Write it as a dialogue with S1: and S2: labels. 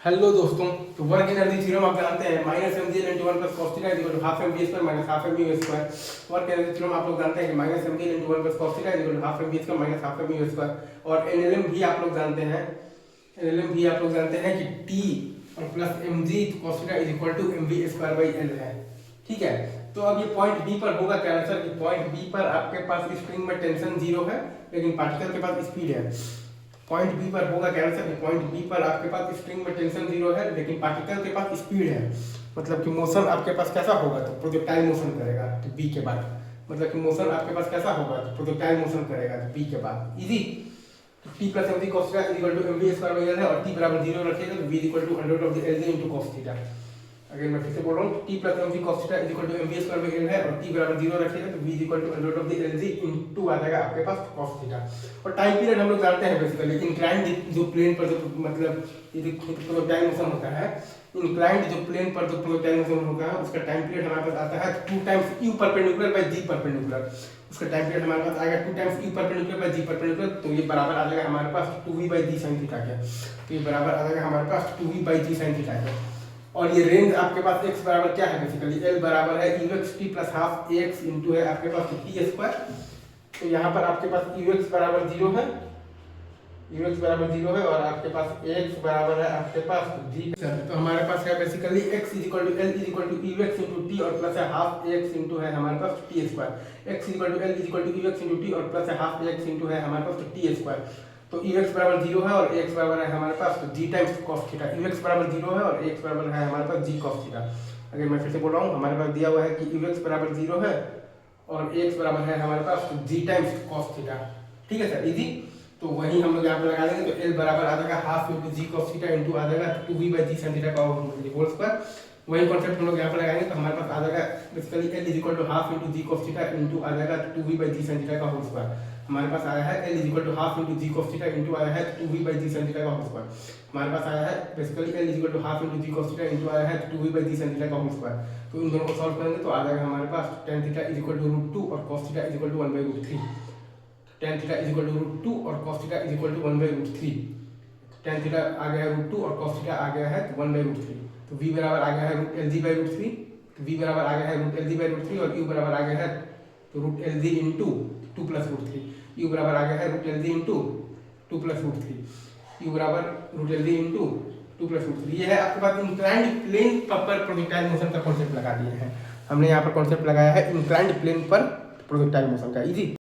S1: Hello दोस्तों, तो work energy theorem आप जानते हैं minus m g l into one plus cos theta equal to half m v square minus half m v square. Work energy theorem आप लोग जानते हैं कि minus m g l into one plus cos theta equal to half m v square minus half m v square. और NLM भी आप लोग जानते हैं, एनएलएम भी आप लोग जानते हैं कि टी और plus m g cos theta is equal to m v square by l है। ठीक है, तो अब ये पॉइंट बी पर होगा क्या आंसर कि पॉइंट बी पर आपके पास स्प्रिंग में टेंशन जीरो है लेकिन पार्टिकल के पास स्पीड है। पॉइंट बी पर होगा क्या आंसर कि पॉइंट बी पर आपके पास स्ट्रिंग में टेंशन जीरो है लेकिन पार्टिकल के पास स्पीड है। मतलब कि मोशन आपके पास कैसा होगा तो प्रोजेक्टाइल मोशन करेगा तो बी के बाद। मतलब कि मोशन आपके पास कैसा होगा तो प्रोजेक्टाइल मोशन करेगा तो बी के बाद। इजी। तो T plus m g cos theta equal to m v square by l है और टी बराबर जीरो रखिएगा तो v equal to under root of the l g into cos theta. अगर मैं फिर से बोल रहा हूँ T plus m g cos theta equal to m v square by l है और टी बराबर जीरो रखिएगा तो v equal to under root of the l g into आ जाएगा आपके पास कॉस थीटा। और टाइम पीरियड हम लोग जानते हैं बेसिकली इंक्लाइंड जो प्लेन पर जो मतलब ये जो प्रोजेक्टाइल मोशन होता है, इंक्लाइंड जो प्लेन पर जो प्रोजेक्टाइल मोशन होता है उसका टाइम पीरियड हमारे पास आता है 2 times u perpendicular by g perpendicular. उसका टाइम पीरियड हमारे पास आएगा 2 times u perpendicular by g perpendicular. तो ये बराबर आ जाएगा हमारे पास 2v by g sin theta के। तो ये बराबर आ जाएगा हमारे पास 2v by g sin theta के। और ये रेंज आपके पास x बराबर क्या है बेसिकली l बराबर है ux t plus half ax into है आपके पास t स्क्वायर। तो यहाँ पर आपके पास ux बराबर 0 है, ux बराबर 0 है और आपके पास x बराबर है आपके पास g। तो हमारे पास है basically x is equal to l is equal to ux into t और प्लस है हाफ ax इनटू है हमारे पास t square. x is equal to l is equal to ux into t और प्लस है हाफ ax इनटू है हमारे पास t स्क्वायर। तो ux बराबर 0 है और ax बराबर है हमारे पास g times cos theta. ux बराबर 0 है और ax बराबर है हमारे पास g cos थीटा। अगर मैं फिर से बोल रहा हूँ हमारे पास दिया हुआ है कि ux बराबर 0 है और ax बराबर है हमारे पास g टाइम्स cos थीटा। ठीक है सर, इजी। तो वही हम लोग यहाँ पे लगा देंगे तो l बराबर आ जाएगा half into g cos theta into आ जाएगा 2v by g sin theta का होल स्क्वायर। वही कॉन्सेप्ट हम लोग यहाँ पे लगाएंगे तो हमारे पास आ जाएगा basically l is equal to half into g cos theta into आ जाएगा 2v by g sin theta का होल स्क्वायर। हमारे पास आया है l is equal to half into g cos theta into आया है 2v by g sin theta का होल स्क्वायर। हमारे पास आया है basically l is equal to half into g cos theta into आया है 2v by g sin theta का होल स्क्वायर। तो इन दोनों को सॉल्व करेंगे तो आ जाएगा हमारे पास tan theta is equal to √2 और cos theta is equal to 1/√3। tan theta is equal to √2 और cos theta is equal to 1/√3। tan theta आ गया है √2 और cos थीटा आ गया है 1/√3। तो v बराबर आ गया है √lg/√3। तो v बराबर आ गया है √lg/√3 और u बराबर आ गया है √lg इंटू 2 प्लस √3। u बराबर आ गया है √lg इंटू 2 प्लस √3। u बराबर √lg इंटू 2 प्लस √3। ये है आपके पास इंक्लाइंड प्लेन पर प्रोजेक्टाइल मोशन का कॉन्सेप्ट लगा दिए हैं हमने। यहाँ पर कॉन्सेप्ट लगाया है इंक्लाइंड प्लेन पर प्रोजेक्टाइल मोशन का। इजी।